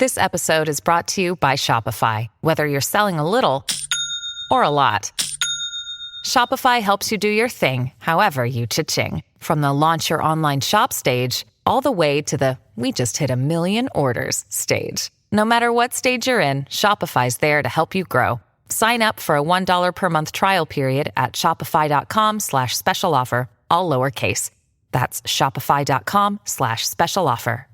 This episode is brought to you by Shopify. Whether you're selling a little or a lot, Shopify helps you do your thing, however you cha-ching. From the launch your online shop stage, all the way to the we just hit 1 million orders stage. No matter what stage you're in, Shopify's there to help you grow. Sign up for a $1 per month trial period at shopify.com/special offer, all lowercase. That's shopify.com/special offer.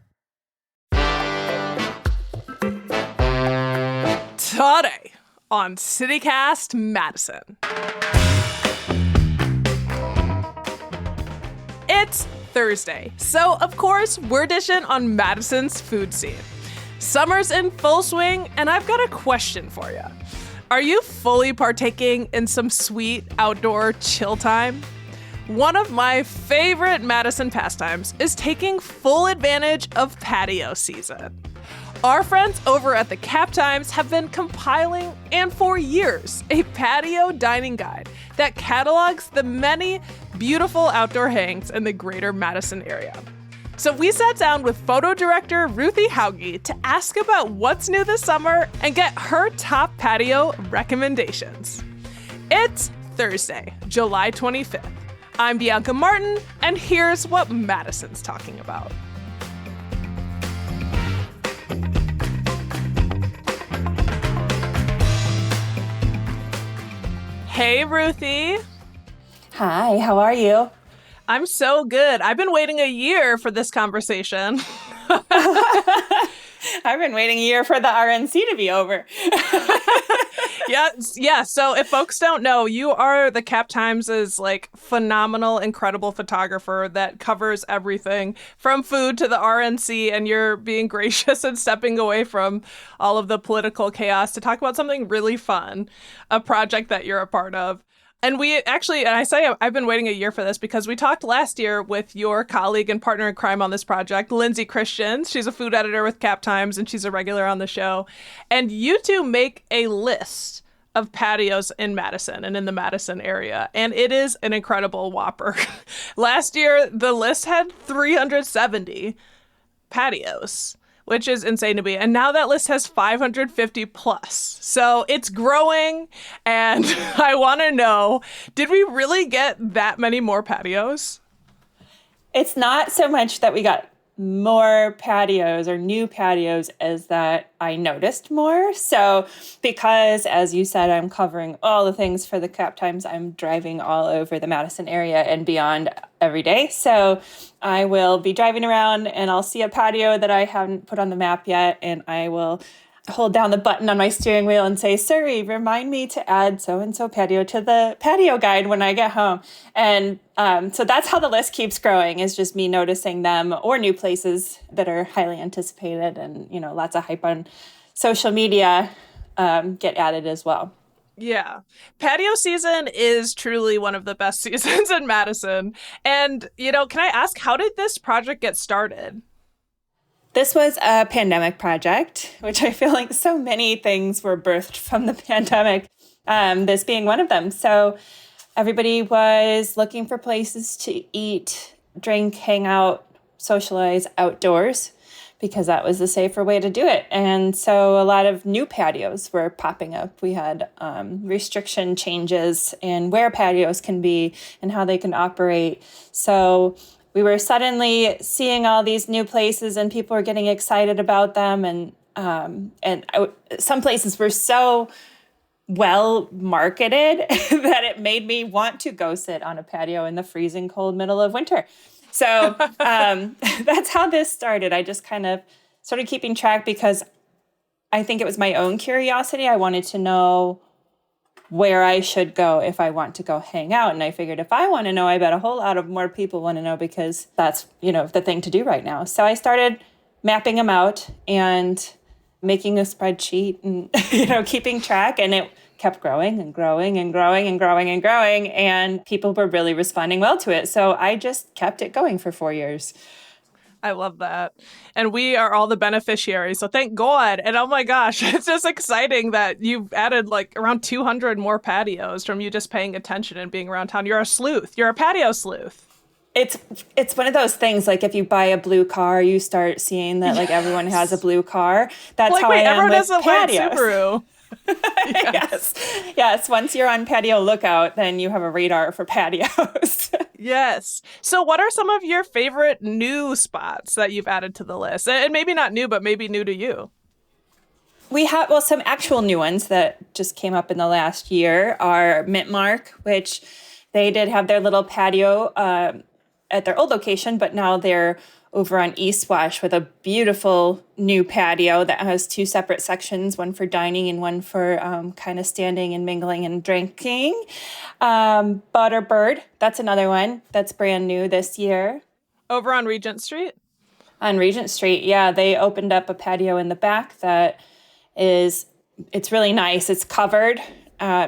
Today on CityCast Madison. It's Thursday, so of course we're dishing on Madison's food scene. Summer's in full swing, and I've got a question for you. Are you fully partaking in some sweet outdoor chill time? One of my favorite Madison pastimes is taking full advantage of patio season. Our friends over at the Cap Times have been compiling, and for years, a patio dining guide that catalogs the many beautiful outdoor hangs in the greater Madison area. So we sat down with photo director Ruthie Hauge to ask about what's new this summer and get her top patio recommendations. It's Thursday, July 25th. I'm Bianca Martin, and here's what Madison's talking about. Hey, Ruthie. Hi, how are you? I'm so good. I've been waiting a year for this conversation. I've been waiting a year for the RNC to be over. Yeah. So if folks don't know, you are the Cap Times' like phenomenal, incredible photographer that covers everything from food to the RNC, and you're being gracious and stepping away from all of the political chaos to talk about something really fun, a project that you're a part of. And we actually, and I say I've been waiting a year for this because we talked last year with your colleague and partner in crime on this project, Lindsay Christians. She's a food editor with Cap Times, and she's a regular on the show. And you two make a list of patios in Madison and in the Madison area. And it is an incredible whopper. Last year, the list had 370 patios, which is insane to me. And now that list has 550 plus. So it's growing. And I want to know, did we really get that many more patios? It's not so much that we got more patios or new patios as that I noticed more. So because, as you said, I'm covering all the things for the Cap Times, I'm driving all over the Madison area and beyond every day. So I will be driving around and I'll see a patio that I haven't put on the map yet, and I will hold down the button on my steering wheel and say, Siri, remind me to add so-and-so patio to the patio guide when I get home. And so that's how the list keeps growing, is just me noticing them or new places that are highly anticipated, and, you know, lots of hype on social media get added as well. Yeah. Patio season is truly one of the best seasons in Madison. And, you know, can I ask, how did this project get started? This was a pandemic project, which I feel like so many things were birthed from the pandemic, this being one of them. So everybody was looking for places to eat, drink, hang out, socialize outdoors, because that was the safer way to do it. And so a lot of new patios were popping up. We had restriction changes in where patios can be and how they can operate. So we were suddenly seeing all these new places, and people were getting excited about them. And some places were so well marketed that it made me want to go sit on a patio in the freezing cold middle of winter. So that's how this started. I just kind of started keeping track because I think it was my own curiosity. I wanted to know where I should go if I want to go hang out. And I figured if I want to know, I bet a whole lot of more people want to know, because that's, you know, the thing to do right now. So I started mapping them out and making a spreadsheet and, you know, keeping track. And it kept growing and growing and growing and growing and growing. And people were really responding well to it. So I just kept it going for 4 years. I love that. And we are all the beneficiaries. So thank God. And oh my gosh, it's just exciting that you've added like around 200 more patios from you just paying attention and being around town. You're a sleuth. You're a patio sleuth. It's one of those things, like if you buy a blue car, you start seeing that like everyone has a blue car. That's Like, how wait, I am everyone with has a white patios. Subaru. Yes. Once you're on patio lookout, then you have a radar for patios. Yes. So what are some of your favorite new spots that you've added to the list? And maybe not new, but maybe new to you. We have, well, some actual new ones that just came up in the last year are Mint Mark, which they did have their little patio at their old location, but now they're over on East Wash with a beautiful new patio that has two separate sections, one for dining and one for kind of standing and mingling and drinking. Butterbird, that's another one that's brand new this year. Over on Regent Street? On Regent Street, yeah, they opened up a patio in the back that it's really nice. It's covered.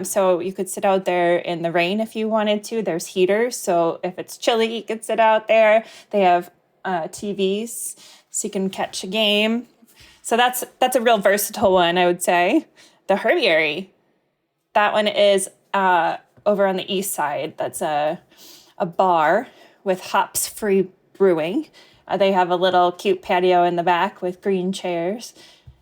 So you could sit out there in the rain if you wanted to. There's heaters. So if it's chilly, you could sit out there. They have TVs so you can catch a game. So that's a real versatile one, I would say. The Herbiary, that one is over on the east side. That's a bar with hops-free brewing. They have a little cute patio in the back with green chairs.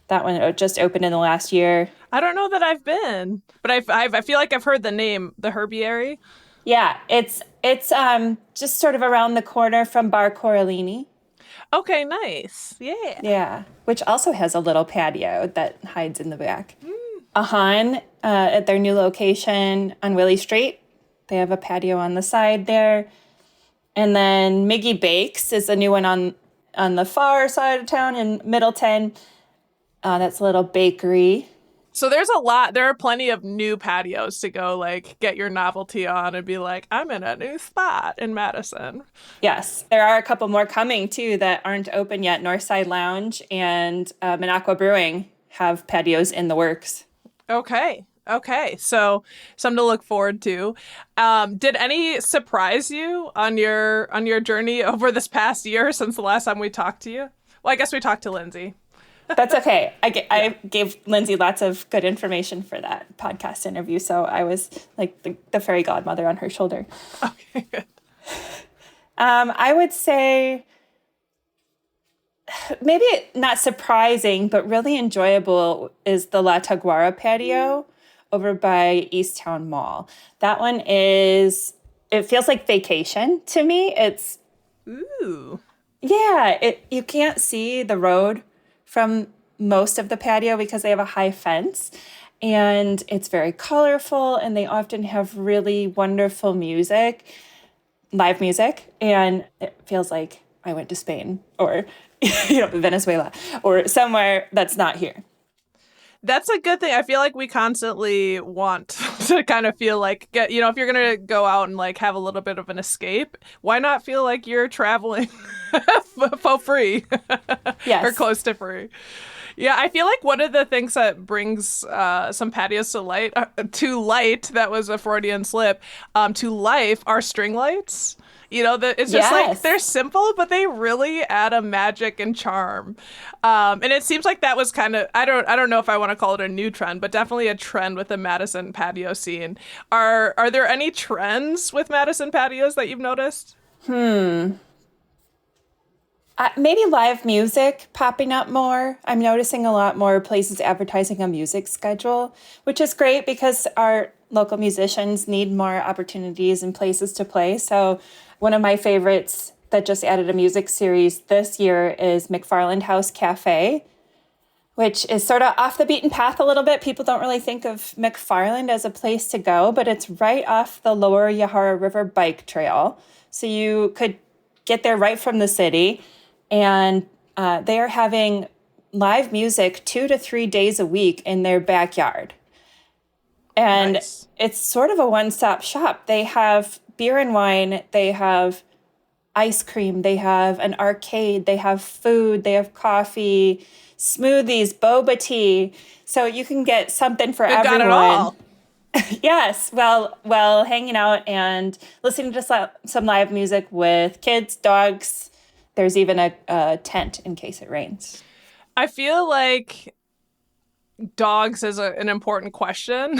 That one just opened in the last year. I don't know that I've been, but I feel like I've heard the name, the Herbiary. Yeah, it's just sort of around the corner from Bar Corallini. Okay, nice. Yeah. Yeah, which also has a little patio that hides in the back. Ahan, at their new location on Willie Street, they have a patio on the side there. And then Miggy Bakes is a new one on the far side of town in Middleton. That's a little bakery. So there's a lot. There are plenty of new patios to go, like, get your novelty on and be like, I'm in a new spot in Madison. Yes, there are a couple more coming, too, that aren't open yet. Northside Lounge and Minocqua Brewing have patios in the works. Okay. So something to look forward to. Did any surprise you on your journey over this past year since the last time we talked to you? Well, I guess we talked to Lindsay. That's okay. I gave Lindsay lots of good information for that podcast interview, so I was like the fairy godmother on her shoulder. Okay, good. I would say maybe not surprising, but really enjoyable is the La Taguara patio over by Easttown Mall. That one it feels like vacation to me. Ooh. Yeah, you can't see the road from most of the patio because they have a high fence, and it's very colorful, and they often have really wonderful live music, and it feels like I went to Spain or Venezuela or somewhere that's not here. That's a good thing. I feel like we constantly want to kind of feel like, if you're going to go out and like have a little bit of an escape, why not feel like you're traveling for free? Yes. Or close to free. Yeah, I feel like one of the things that brings some patios to light, that was a Freudian slip, to life are string lights. It's just like they're simple, but they really add a magic and charm. And it seems like that was kind of, I don't know if I want to call it a new trend, but definitely a trend with the Madison patio scene. Are there any trends with Madison patios that you've noticed? Maybe live music popping up more. I'm noticing a lot more places advertising a music schedule, which is great because our local musicians need more opportunities and places to play. So one of my favorites that just added a music series this year is McFarland House Cafe, which is sort of off the beaten path a little bit. People don't really think of McFarland as a place to go, but it's right off the Lower Yahara River bike trail. So you could get there right from the city. And they are having live music 2 to 3 days a week in their backyard. And nice. It's sort of a one-stop shop. They have beer and wine. They have ice cream. They have an arcade. They have food. They have coffee, smoothies, boba tea. So you can get something for everyone. Got it all. Yes. Well, hanging out and listening to some live music with kids, dogs. There's even a tent in case it rains. I feel like dogs is an important question.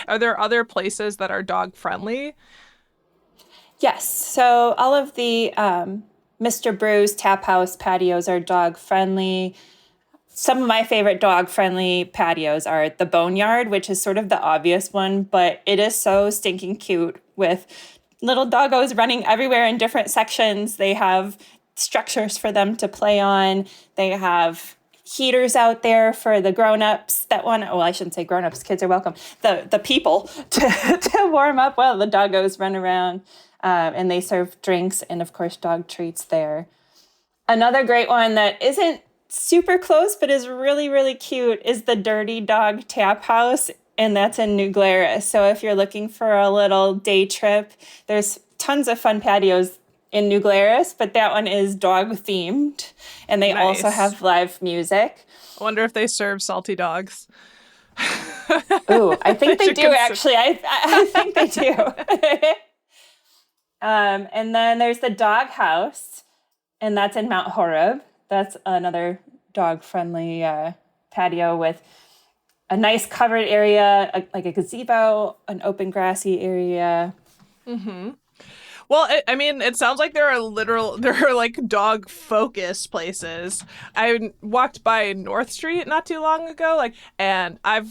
Are there other places that are dog friendly? Yes. So all of the Mr. Brew's Tap House patios are dog friendly. Some of my favorite dog friendly patios are the Boneyard, which is sort of the obvious one, but it is so stinking cute with little doggos running everywhere in different sections. They have structures for them to play on. They have heaters out there for the grown-ups that want, well, I shouldn't say grown-ups, kids are welcome, the people to warm up while the doggos run around. And they serve drinks and, of course, dog treats there. Another great one that isn't super close but is really, really cute is the Dirty Dog Tap House, and that's in New Glarus. So if you're looking for a little day trip, there's tons of fun patios in New Glarus, but that one is dog-themed, and they also have live music. I wonder if they serve salty dogs. Ooh, I think they do, actually. I think they do. And then there's the Dog House, and that's in Mount Horeb. That's another dog-friendly patio with a nice covered area, like a gazebo, an open grassy area. Mm-hmm. Well, it sounds like there are like dog-focused places. I walked by North Street not too long ago, and I've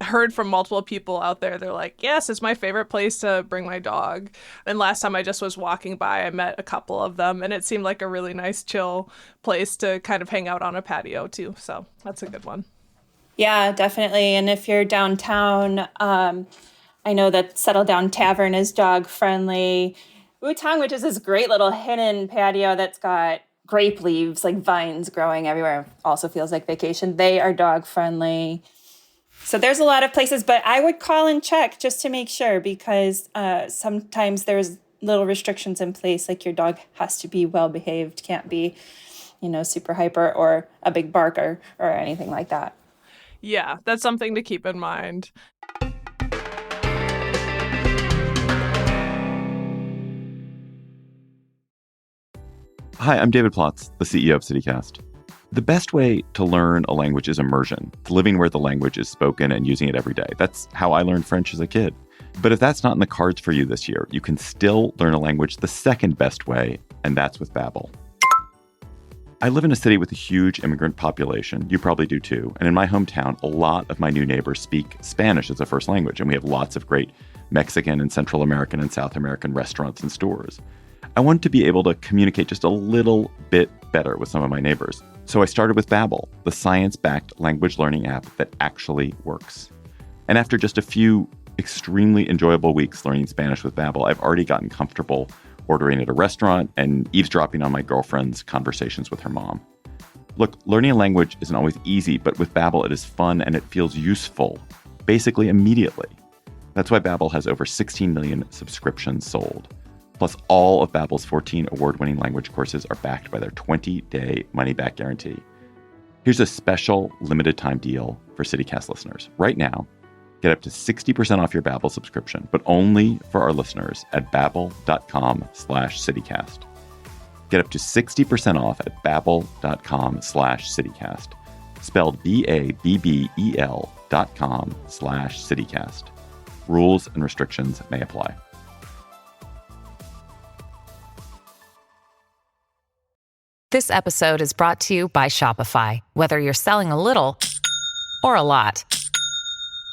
heard from multiple people out there. They're like, yes, it's my favorite place to bring my dog. And last time I just was walking by, I met a couple of them, and it seemed like a really nice, chill place to kind of hang out on a patio too. So that's a good one. Yeah, definitely. And if you're downtown, I know that Settle Down Tavern is dog friendly. Wutong, which is this great little hidden patio that's got grape leaves, like vines growing everywhere. Also feels like vacation. They are dog friendly. So there's a lot of places, but I would call and check just to make sure, because sometimes there's little restrictions in place, like your dog has to be well behaved, can't be, super hyper or a big barker or anything like that. Yeah, that's something to keep in mind. Hi, I'm David Plotz, the CEO of CityCast. The best way to learn a language is immersion, living where the language is spoken and using it every day. That's how I learned French as a kid. But if that's not in the cards for you this year, you can still learn a language the second best way, and that's with Babbel. I live in a city with a huge immigrant population. You probably do too. And in my hometown, a lot of my new neighbors speak Spanish as a first language, and we have lots of great Mexican and Central American and South American restaurants and stores. I wanted to be able to communicate just a little bit better with some of my neighbors. So I started with Babbel, the science-backed language learning app that actually works. And after just a few extremely enjoyable weeks learning Spanish with Babbel, I've already gotten comfortable ordering at a restaurant and eavesdropping on my girlfriend's conversations with her mom. Look, learning a language isn't always easy, but with Babbel it is fun and it feels useful, basically immediately. That's why Babbel has over 16 million subscriptions sold. Plus, all of Babbel's 14 award-winning language courses are backed by their 20-day money-back guarantee. Here's a special limited-time deal for CityCast listeners. Right now, get up to 60% off your Babbel subscription, but only for our listeners at babbel.com/citycast. Get up to 60% off at babbel.com/citycast. Spelled BABBEL.com/citycast. Rules and restrictions may apply. This episode is brought to you by Shopify. Whether you're selling a little or a lot,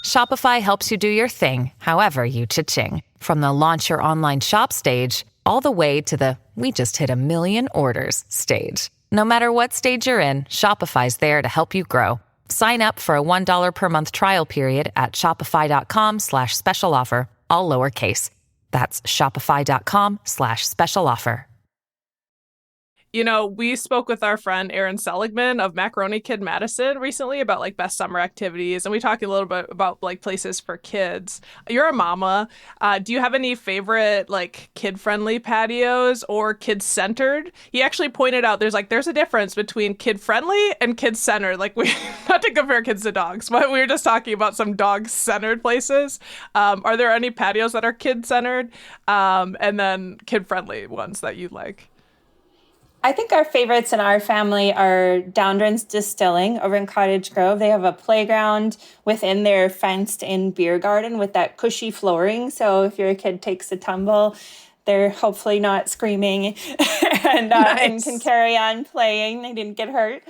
Shopify helps you do your thing, however you cha-ching. From the launch your online shop stage, all the way to the we just hit 1 million orders stage. No matter what stage you're in, Shopify's there to help you grow. Sign up for a $1 per month trial period at shopify.com/special offer, all lowercase. That's shopify.com/special offer. We spoke with our friend Aaron Seligman of Macaroni Kid Madison recently about best summer activities, and we talked a little bit about places for kids. You're a mama. Do you have any favorite kid-friendly patios or kid-centered? He actually pointed out there's a difference between kid-friendly and kid-centered. We not to compare kids to dogs, but we were just talking about some dog-centered places. Are there any patios that are kid-centered, and then kid-friendly ones that you like? I think our favorites in our family are Downdrans Distilling over in Cottage Grove. They have a playground within their fenced-in beer garden with that cushy flooring. So if your kid takes a tumble, They're hopefully not screaming and can carry on playing. They didn't get hurt.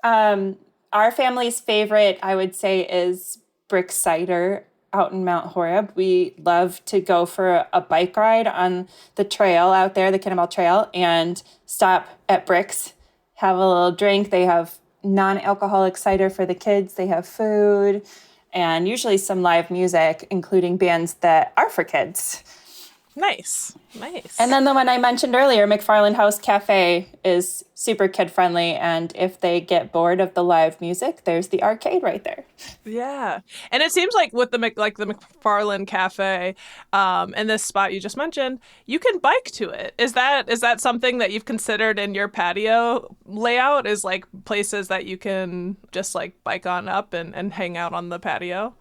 Our family's favorite, I would say, is Brick Cider out in Mount Horeb. We love to go for a bike ride on the trail out there, the Cannonball Trail, and stop at Bricks, have a little drink. They have non-alcoholic cider for the kids. They have food and usually some live music, including bands that are for kids. Nice. And then the one I mentioned earlier, McFarland House Cafe, is super kid-friendly. And if they get bored of the live music, there's the arcade right there. Yeah. And it seems like with the McFarland Cafe and this spot you just mentioned, you can bike to it. Is that something that you've considered in your patio layout, is like places that you can just like bike on up and hang out on the patio?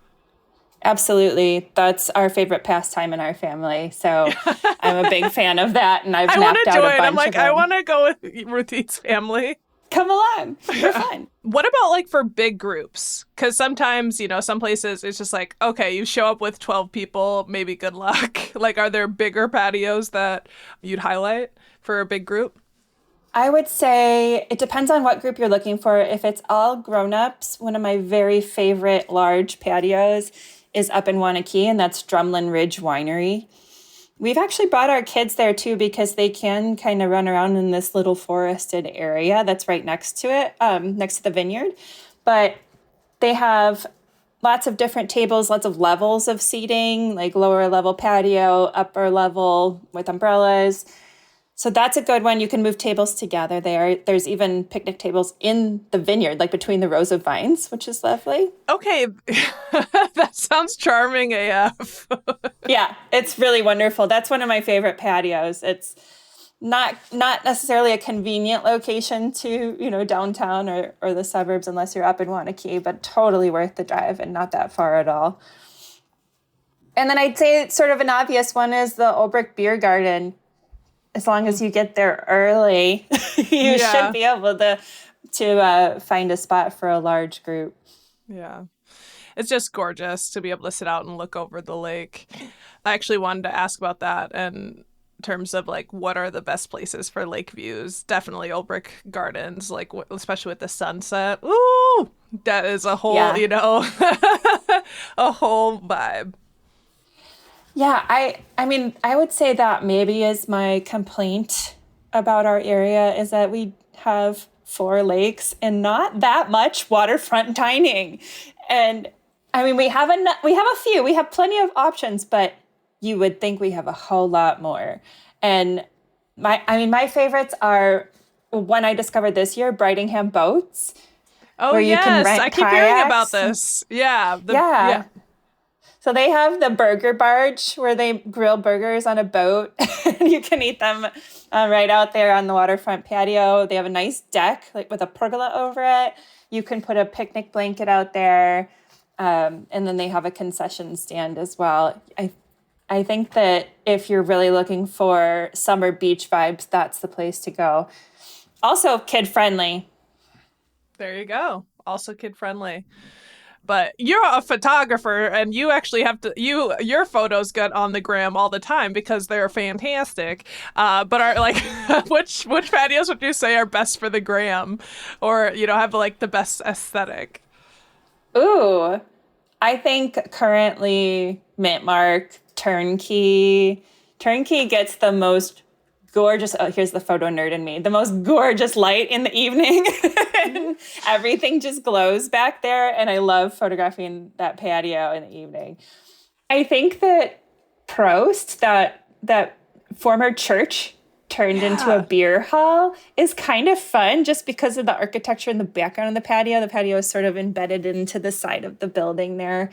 Absolutely. That's our favorite pastime in our family. So I'm a big fan of that. And I've mapped out a bunch I'm like, of them. I want to go with Ruthie's family. Come along. You're fun. What about like for big groups? Because sometimes, some places it's just like, okay, you show up with 12 people, maybe good luck. Like, are there bigger patios that you'd highlight for a big group? I would say it depends on what group you're looking for. If it's all grown-ups, one of my very favorite large patios is up in Wanakee, and that's Drumlin Ridge Winery. We've actually brought our kids there too because they can kind of run around in this little forested area that's right next to it, next to the vineyard. But they have lots of different tables, lots of levels of seating, like lower level patio, upper level with umbrellas. So that's a good one. You can move tables together there. There's even picnic tables in the vineyard, like between the rows of vines, which is lovely. Okay. That sounds charming AF. Yeah, it's really wonderful. That's one of my favorite patios. It's not necessarily a convenient location to, downtown or the suburbs unless you're up in Wanakee, but totally worth the drive and not that far at all. And then I'd say sort of an obvious one is the Old Brick Beer Garden. As long as you get there early, you should be able to find a spot for a large group. Yeah. It's just gorgeous to be able to sit out and look over the lake. I actually wanted to ask about that in terms of like what are the best places for lake views. Definitely Old Brick Gardens, like especially with the sunset. Ooh, that is a whole, a whole vibe. Yeah, I mean, I would say that maybe is my complaint about our area is that we have 4 lakes and not that much waterfront dining. And I mean, we have a few, we have plenty of options, but you would think we have a whole lot more. And my favorites are one I discovered this year, Bridingham Boats. Oh, yes, I keep hearing about this. Yeah. Yeah. So they have the burger barge where they grill burgers on a boat. You can eat them right out there on the waterfront patio. They have a nice deck like with a pergola over it. You can put a picnic blanket out there. And then they have a concession stand as well. I think that if you're really looking for summer beach vibes, that's the place to go. Also kid-friendly. There you go. Also kid-friendly. But you're a photographer and you actually have to, your photos get on the gram all the time because they're fantastic. But are like, which patios would you say are best for the gram or, have like the best aesthetic? Ooh, I think currently Mint Mark, Turnkey gets the most gorgeous, here's the photo nerd in me, the most gorgeous light in the evening. And everything just glows back there. And I love photographing that patio in the evening. I think that Prost, that former church turned into a beer hall, is kind of fun just because of the architecture in the background of the patio. The patio is sort of embedded into the side of the building there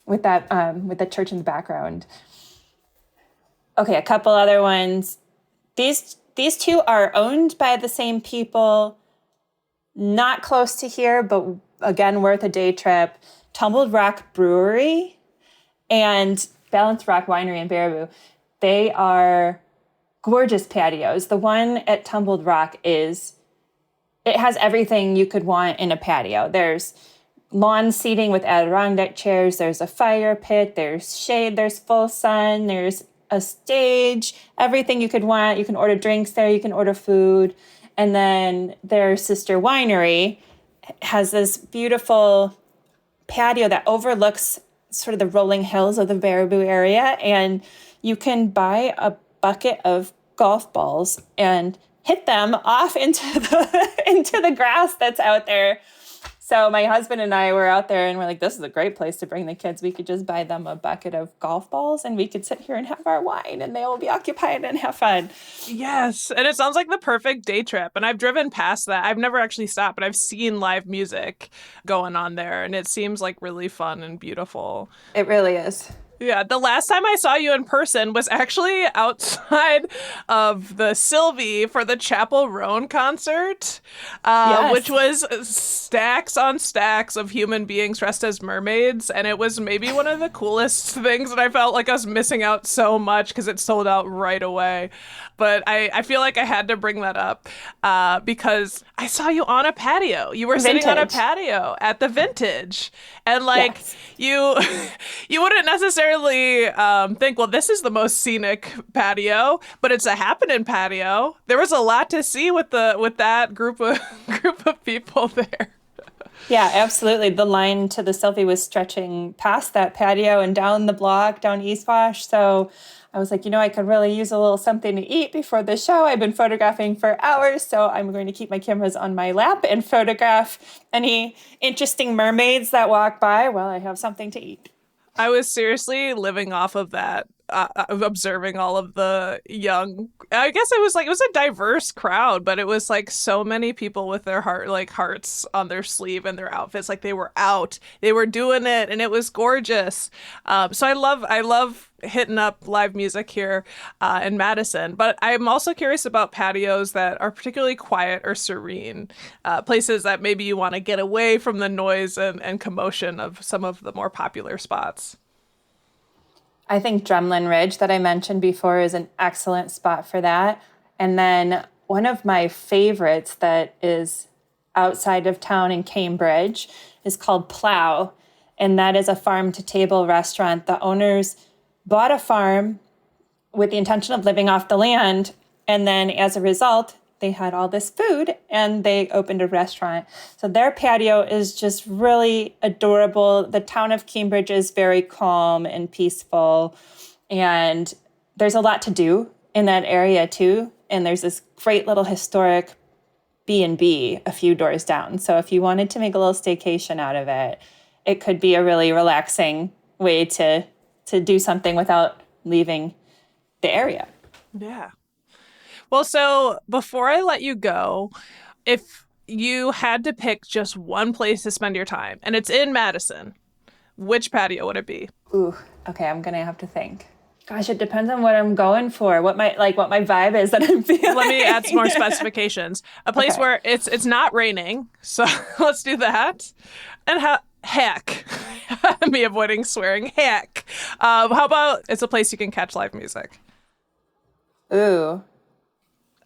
with that with the church in the background. Okay, a couple other ones. These two are owned by the same people, not close to here, but again, worth a day trip. Tumbled Rock Brewery and Balanced Rock Winery in Baraboo. They are gorgeous patios. The one at Tumbled Rock it has everything you could want in a patio. There's lawn seating with Adirondack chairs. There's a fire pit. There's shade. There's full sun. There's a stage, everything you could want. You can order drinks there, you can order food. And then their sister winery has this beautiful patio that overlooks sort of the rolling hills of the Baraboo area. And you can buy a bucket of golf balls and hit them off into the grass that's out there. So my husband and I were out there and we're like, this is a great place to bring the kids. We could just buy them a bucket of golf balls and we could sit here and have our wine and they will be occupied and have fun. Yes. And it sounds like the perfect day trip. And I've driven past that. I've never actually stopped, but I've seen live music going on there. And it seems like really fun and beautiful. It really is. Yeah, the last time I saw you in person was actually outside of the Sylvie for the Chapel Roan concert, Yes. which was stacks on stacks of human beings dressed as mermaids. And it was maybe one of the coolest things, and I felt like I was missing out so much because it sold out right away. But I feel like I had to bring that up because I saw you on a patio. You were sitting on a patio at the Vintage. And Yes. you wouldn't necessarily think, well, this is the most scenic patio, but it's a happening patio. There was a lot to see with that group of people there. Yeah, absolutely. The line to the Sylvie was stretching past that patio and down the block, down East Wash. So I was like, I could really use a little something to eat before the show. I've been photographing for hours, so I'm going to keep my cameras on my lap and photograph any interesting mermaids that walk by while I have something to eat. I was seriously living off of that, observing all of the young. I guess it was a diverse crowd, but it was like so many people with their hearts on their sleeve and their outfits. Like they were out, they were doing it, and it was gorgeous. So I love hitting up live music here in Madison. But I'm also curious about patios that are particularly quiet or serene, places that maybe you want to get away from the noise and commotion of some of the more popular spots. I think Drumlin Ridge that I mentioned before is an excellent spot for that. And then one of my favorites that is outside of town in Cambridge is called Plow. And that is a farm-to-table restaurant. The owners bought a farm with the intention of living off the land. And then as a result, they had all this food and they opened a restaurant. So their patio is just really adorable. The town of Cambridge is very calm and peaceful. And there's a lot to do in that area too. And there's this great little historic B&B a few doors down. So if you wanted to make a little staycation out of it, it could be a really relaxing way to do something without leaving the area. Yeah. Well, so before I let you go, if you had to pick just one place to spend your time, and it's in Madison, which patio would it be? Ooh, okay, I'm gonna have to think. Gosh, it depends on what I'm going for, what my vibe is that I'm feeling. Let me add some more specifications. A place where it's not raining, so let's do that. And heck, me avoiding swearing, heck. How about it's a place you can catch live music? Ooh.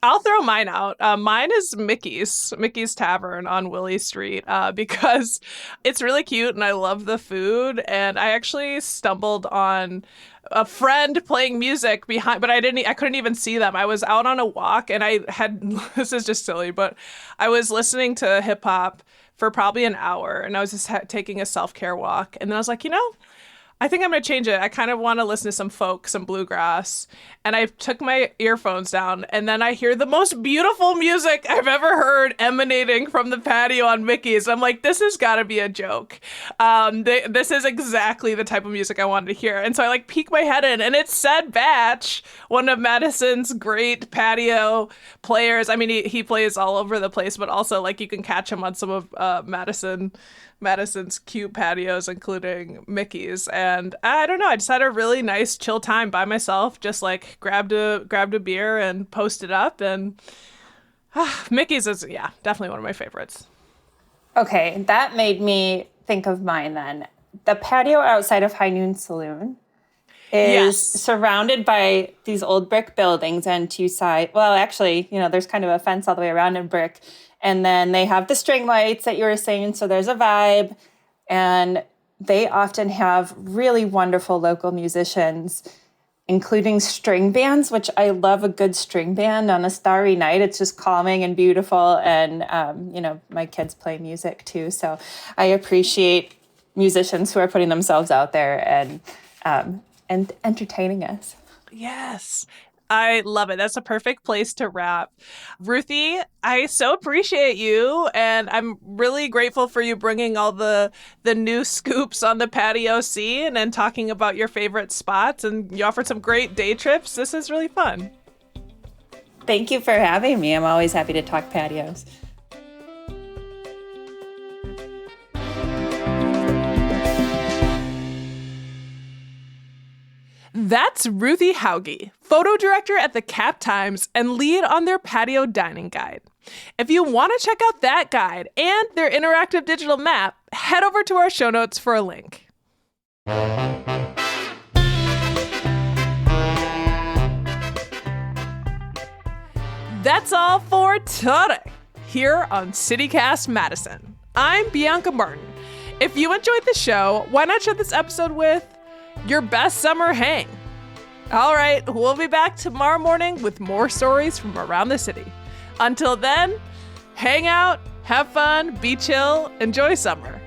I'll throw mine out. Mine is Mickey's Tavern on Willie Street, because it's really cute and I love the food. And I actually stumbled on a friend playing music behind, but I couldn't even see them. I was out on a walk and this is just silly, but I was listening to hip hop for probably an hour and I was just taking a self-care walk. And then I was like, I think I'm going to change it. I kind of want to listen to some folk, some bluegrass. And I took my earphones down and then I hear the most beautiful music I've ever heard emanating from the patio on Mickey's. I'm like, this has got to be a joke. This is exactly the type of music I wanted to hear. And so I peek my head in and it's Said Batch, one of Madison's great patio players. I mean, he plays all over the place, but also you can catch him on some of Madison's cute patios, including Mickey's. And I don't know, I just had a really nice chill time by myself, just grabbed a beer and posted up. And Mickey's is, definitely one of my favorites. Okay, that made me think of mine then. The patio outside of High Noon Saloon is surrounded by these old brick buildings and two sides. Well, actually, there's kind of a fence all the way around in brick. And then they have the string lights that you were saying, so there's a vibe. And they often have really wonderful local musicians. including string bands, which I love a good string band on a starry night. It's just calming and beautiful. And, my kids play music too. So I appreciate musicians who are putting themselves out there and entertaining us. Yes. I love it. That's a perfect place to wrap. Ruthie, I so appreciate you, and I'm really grateful for you bringing all the new scoops on the patio scene and talking about your favorite spots, and you offered some great day trips. This is really fun. Thank you for having me. I'm always happy to talk patios. That's Ruthie Hauge, photo director at the Cap Times and lead on their patio dining guide. If you want to check out that guide and their interactive digital map, head over to our show notes for a link. That's all for today here on CityCast Madison. I'm Bianca Martin. If you enjoyed the show, why not share this episode with your best summer hang? All right, we'll be back tomorrow morning with more stories from around the city. Until then, hang out, have fun, be chill, enjoy summer.